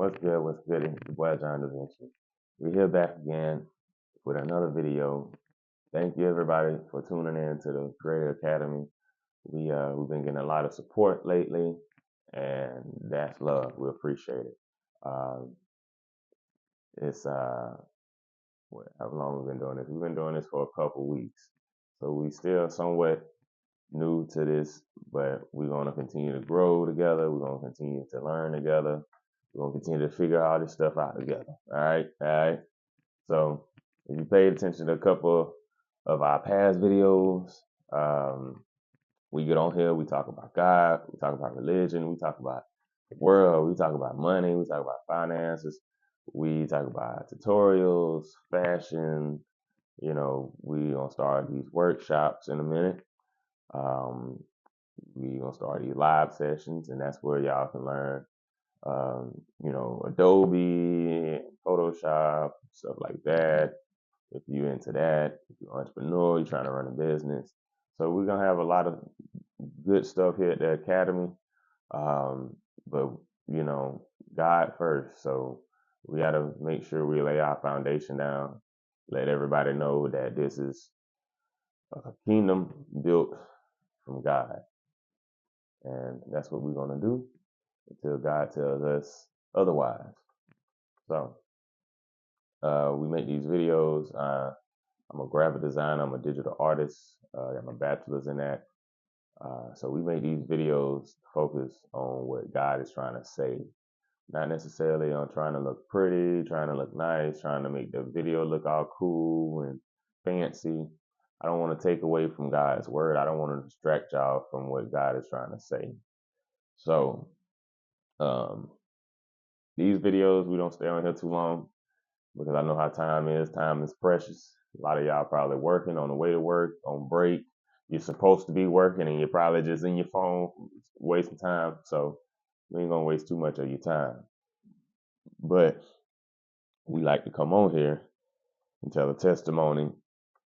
What's good? What's good? It's the boy John Da Vinci. We're here back again with another video. Thank you everybody for tuning in to the Creator Academy. We've been getting a lot of support lately, and that's love. We appreciate it. Um, it's how long we've been doing this? We've been doing this for a couple weeks, so we still somewhat new to this, but we're gonna continue to grow together. We're gonna continue to learn together. We're gonna continue to figure all this stuff out together. All right. So if you paid attention to a couple of our past videos, we get on here, we talk about God, we talk about religion, we talk about the world, we talk about money, we talk about finances, we talk about tutorials, fashion. We gonna start these workshops in a minute. We gonna start these live sessions, and that's where y'all can learn, Adobe, Photoshop, stuff like that. If you're into that, if you're an entrepreneur, you're trying to run a business. So we're gonna have a lot of good stuff here at the academy. But God first. So we gotta make sure we lay our foundation down, let everybody know that this is a kingdom built from God. And that's what we're gonna do until God tells us otherwise. So we make these videos. I'm a graphic designer. I'm a digital artist. I got my bachelor's in that. So we make these videos focus on what God is trying to say, not necessarily on trying to look pretty, trying to look nice, trying to make the video look all cool and fancy. I don't want to take away from God's word. I don't want to distract y'all from what God is trying to say. So these videos, we don't stay on here too long because I know how time is. Time is precious. A lot of y'all probably working on the way to work, on break. You're supposed to be working and you're probably just in your phone wasting time. So we ain't gonna waste too much of your time. But we like to come on here and tell a testimony,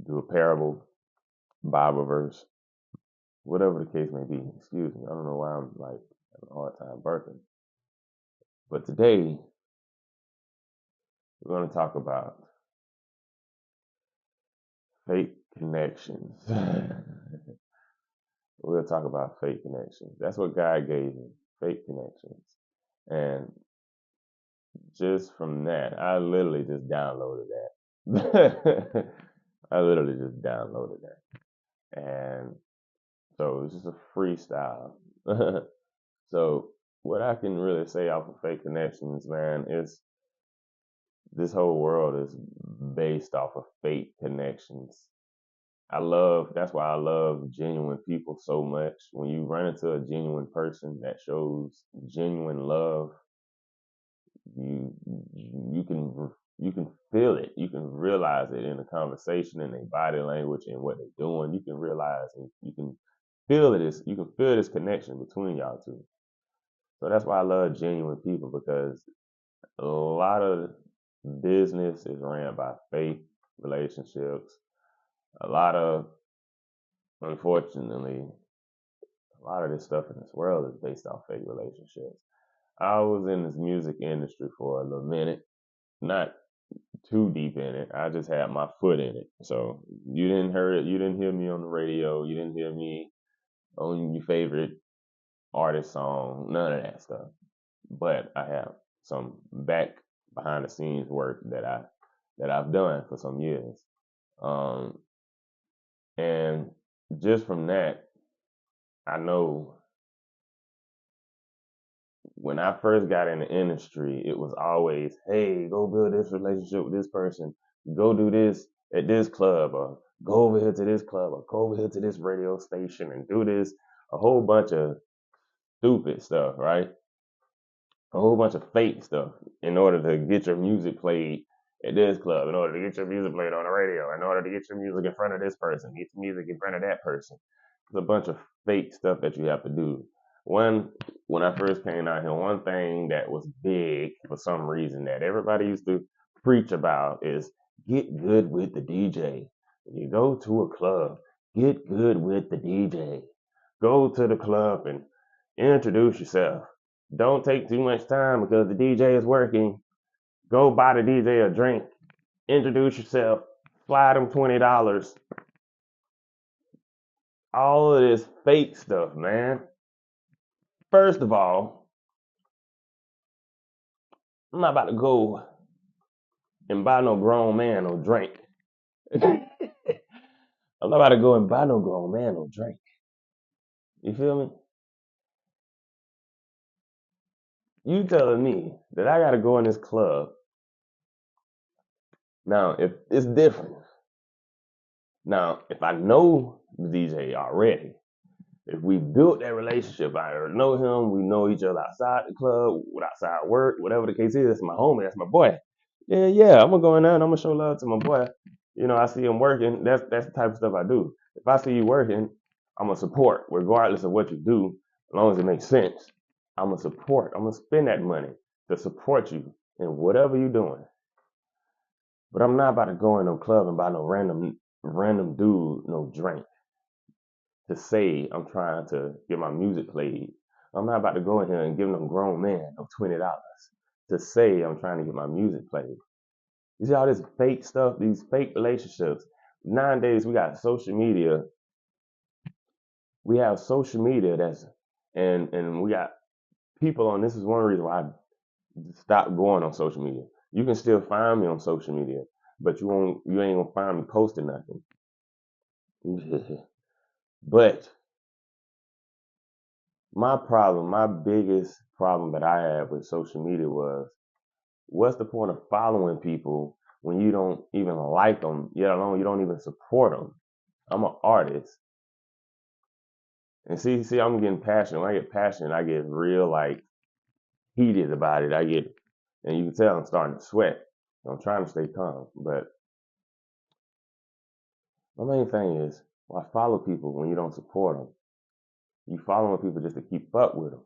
do a parable, Bible verse, whatever the case may be. Excuse me. I don't know why I'm like having a hard time burping. But today we're gonna talk about fake connections. We'll talk about fake connections. That's what God gave me, fake connections. And just from that, I literally just downloaded that. I literally just downloaded that. And so it's just a freestyle. So what I can really say off of fake connections, man, is this whole world is based off of fake connections. That's why I love genuine people so much. When you run into a genuine person that shows genuine love, you can feel it. You can realize it in the conversation, in their body language, and what they're doing. You can realize and you can feel it. You can feel this connection between y'all two. So that's why I love genuine people, because a lot of business is ran by fake relationships. Unfortunately, a lot of this stuff in this world is based off fake relationships. I was in this music industry for a little minute, not too deep in it. I just had my foot in it. So you didn't hear me on the radio, you didn't hear me on your favorite artist song, none of that stuff. But I have some back behind the scenes work that I've done for some years. And just from that, I know when I first got in the industry, it was always, hey, go build this relationship with this person, go do this at this club, or go over here to this club, or go over here to this radio station and do this, a whole bunch of stupid stuff, right? A whole bunch of fake stuff in order to get your music played at this club, in order to get your music played on the radio, in order to get your music in front of this person, get your music in front of that person. It's a bunch of fake stuff that you have to do. When I first came out here, one thing that was big for some reason that everybody used to preach about is get good with the DJ. When you go to a club, get good with the DJ. Go to the club and introduce yourself. Don't take too much time because the DJ is working. Go buy the DJ a drink. Introduce yourself. Slide them $20. All of this fake stuff, man. First of all, I'm not about to go and buy no grown man no drink. I'm not about to go and buy no grown man no drink. You feel me? You telling me that I gotta go in this club. Now, if it's different. Now, if I know the DJ already, if we built that relationship, I already know him, we know each other outside the club, outside work, whatever the case is, that's my homie, that's my boy. Yeah, I'm gonna go in there and I'm gonna show love to my boy. You know, I see him working. That's the type of stuff I do. If I see you working, I'm gonna support, regardless of what you do, as long as it makes sense. I'm gonna support. I'm gonna spend that money to support you in whatever you're doing. But I'm not about to go in no club and buy no random dude no drink to say I'm trying to get my music played. I'm not about to go in here and give no grown man no $20 to say I'm trying to get my music played. You see all this fake stuff, these fake relationships. Nowadays we got social media. We have social media and we got people on. This is one reason why I stopped going on social media. You can still find me on social media, but you ain't gonna find me posting nothing. But my biggest problem that I had with social media was, what's the point of following people when you don't even like them, yet alone you don't even support them? I'm an artist. And see, I'm getting passionate. When I get passionate, I get real like heated about it. And you can tell I'm starting to sweat. I'm trying to stay calm, but my main thing is, why follow people when you don't support them? You following people just to keep up with them.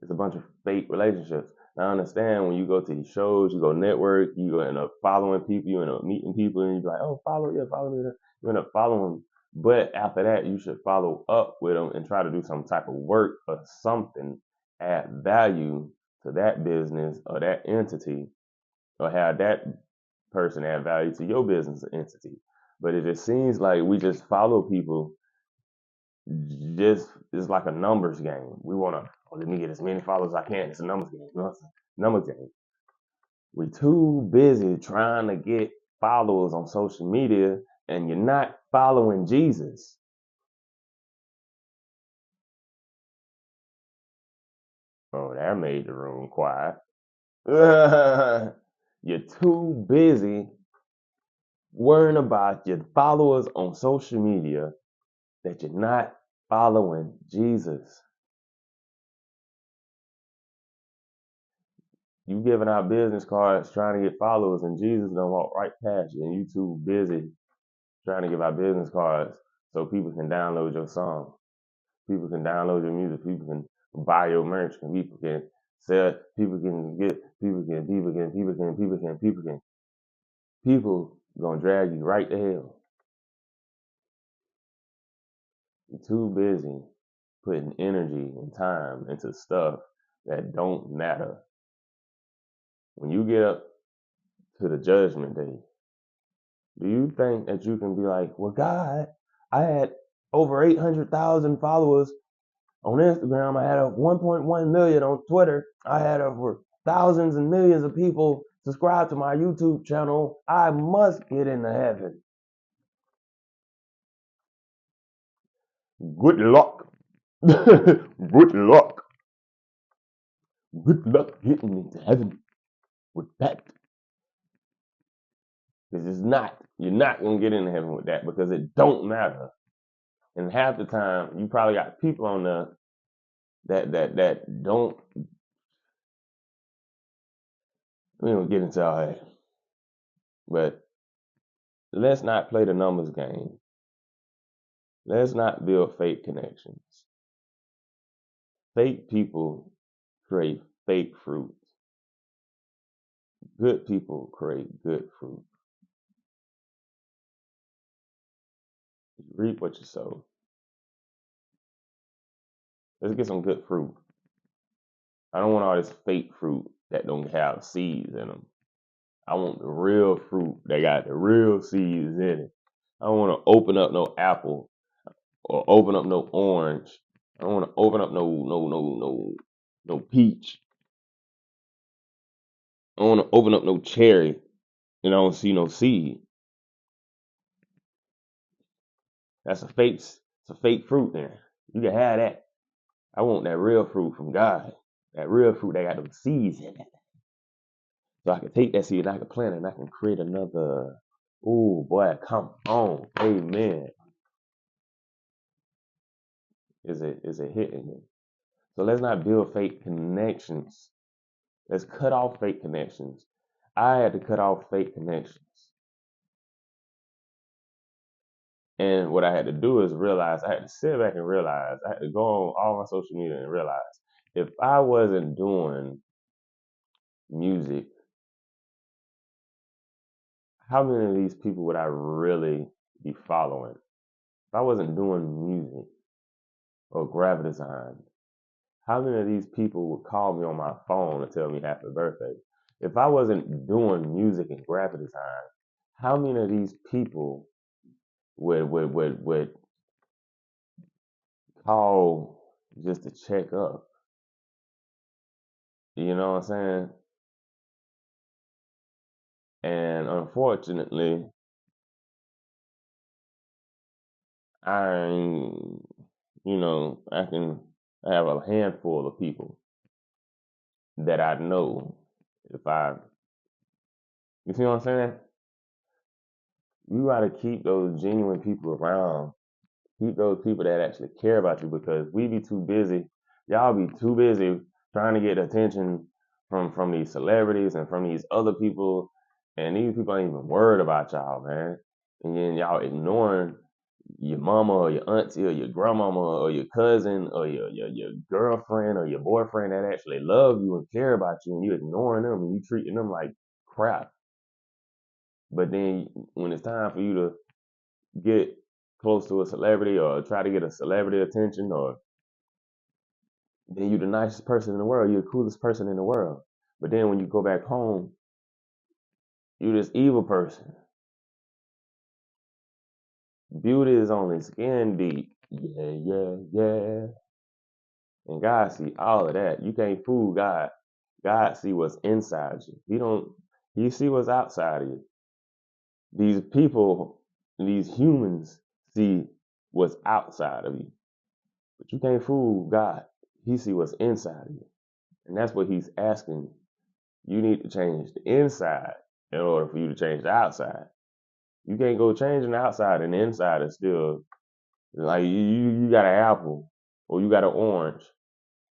It's a bunch of fake relationships. Now, I understand when you go to these shows, you go network, you go end up following people, you end up meeting people, and you be like, oh, follow me. You end up following them. But after that, you should follow up with them and try to do some type of work or something, add value to that business or that entity, or have that person add value to your business or entity. But it just seems like we just follow people, just it's like a numbers game. We want to, oh, let me get as many followers as I can. It's a numbers game. You know, it's a numbers game. We're too busy trying to get followers on social media, and you're not following Jesus. Oh, that made the room quiet. You're too busy worrying about your followers on social media that you're not following Jesus. You giving out business cards trying to get followers, and Jesus don't walk right past you, and you too busy trying to give out business cards so people can download your song, people can download your music, people can buy your merch, and people can sell, people gonna drag you right to hell. You're too busy putting energy and time into stuff that don't matter. When you get up to the judgment day, do you think that you can be like, well, God, I had over 800,000 followers on Instagram. I had 1.1 million on Twitter. I had over thousands and millions of people subscribe to my YouTube channel. I must get into heaven. Good luck. Good luck. Good luck getting into heaven with that. Because you're not going to get into heaven with that, because it don't matter. And half the time, you probably got people on there that don't. We don't get into all that, but let's not play the numbers game. Let's not build fake connections. Fake people create fake fruit. Good people create good fruit. You reap what you sow. Let's get some good fruit. I don't want all this fake fruit that don't have seeds in them. I want the real fruit that got the real seeds in it. I don't want to open up no apple or open up no orange. I don't want to open up no peach. I don't want to open up no cherry and I don't see no seed. That's it's a fake fruit there. You can have that. I want that real fruit from God. That real fruit that got them seeds in it. So I can take that seed and I can plant it and I can create another. Ooh, boy, come on. Amen. Is it hitting me? So let's not build fake connections. Let's cut off fake connections. I had to cut off fake connections. And what I had to do is realize, I had to sit back and realize, I had to go on all my social media and realize if I wasn't doing music, how many of these people would I really be following? If I wasn't doing music or graphic design, how many of these people would call me on my phone and tell me happy birthday? If I wasn't doing music and graphic design, how many of these people would call just to check up? You know what I'm saying? And unfortunately, I, I have a handful of people that I know. You see what I'm saying? You got to keep those genuine people around. Keep those people that actually care about you because we be too busy. Y'all be too busy trying to get attention from these celebrities and from these other people. And these people ain't even worried about y'all, man. And then y'all ignoring your mama or your auntie or your grandmama or your cousin or your girlfriend or your boyfriend that actually love you and care about you and you ignoring them and you treating them like crap. But then when it's time for you to get close to a celebrity or try to get a celebrity attention or then you the nicest person in the world, you're the coolest person in the world. But then when you go back home, you this evil person. Beauty is only skin deep. Yeah, yeah, yeah. And God see all of that. You can't fool God. God see what's inside you. He see what's outside of you. These people, these humans see what's outside of you. But you can't fool God. He see what's inside of you. And that's what he's asking. You need to change the inside in order for you to change the outside. You can't go changing the outside and the inside is still like you got an apple or you got an orange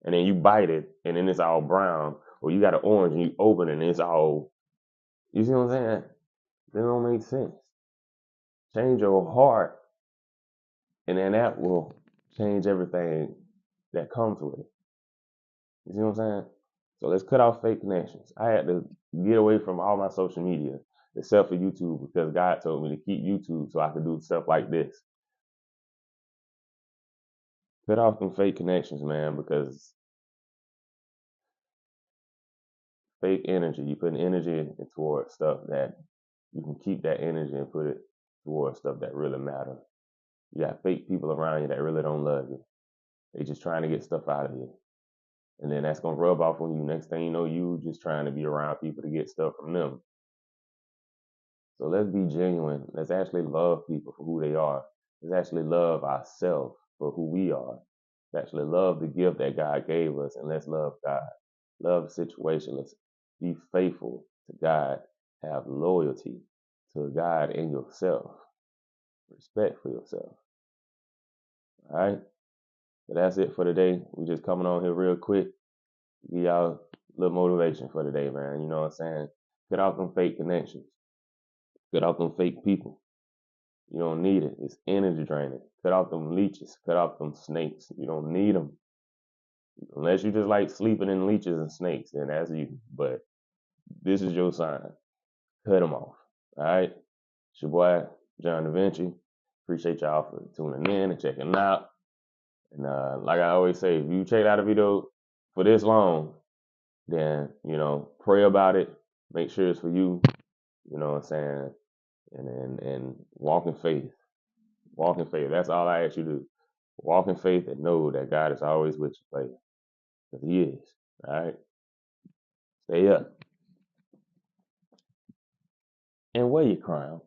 and then you bite it and then it's all brown. Or you got an orange and you open it and it's all, you see what I'm saying? That don't make sense. Change your heart and then that will change everything that comes with it. You see what I'm saying? So let's cut off fake connections. I had to get away from all my social media except for YouTube because God told me to keep YouTube so I could do stuff like this. Cut off them fake connections, man, because fake energy, you put energy towards stuff that you can keep that energy and put it towards stuff that really matter. You got fake people around you that really don't love you. They just trying to get stuff out of you. And then that's gonna rub off on you. Next thing you know, you just trying to be around people to get stuff from them. So let's be genuine. Let's actually love people for who they are. Let's actually love ourselves for who we are. Let's actually love the gift that God gave us, and let's love God. Love the situation. Let's be faithful to God. Have loyalty to God and yourself. Respect for yourself. All right. So that's it for today. We just coming on here real quick. Give y'all a little motivation for today, man. You know what I'm saying? Cut off them fake connections. Cut off them fake people. You don't need it. It's energy draining. Cut off them leeches. Cut off them snakes. You don't need them. Unless you just like sleeping in leeches and snakes, then that's you. But this is your sign. Cut them off. All right? It's your boy, John Da Vinci. Appreciate y'all for tuning in and checking out. And like I always say, if you checked out a video for this long, then, pray about it. Make sure it's for you. You know what I'm saying? And walk in faith. Walk in faith. That's all I ask you to do. Walk in faith and know that God is always with you, player. Because He is. All right? Stay up and wear your crown.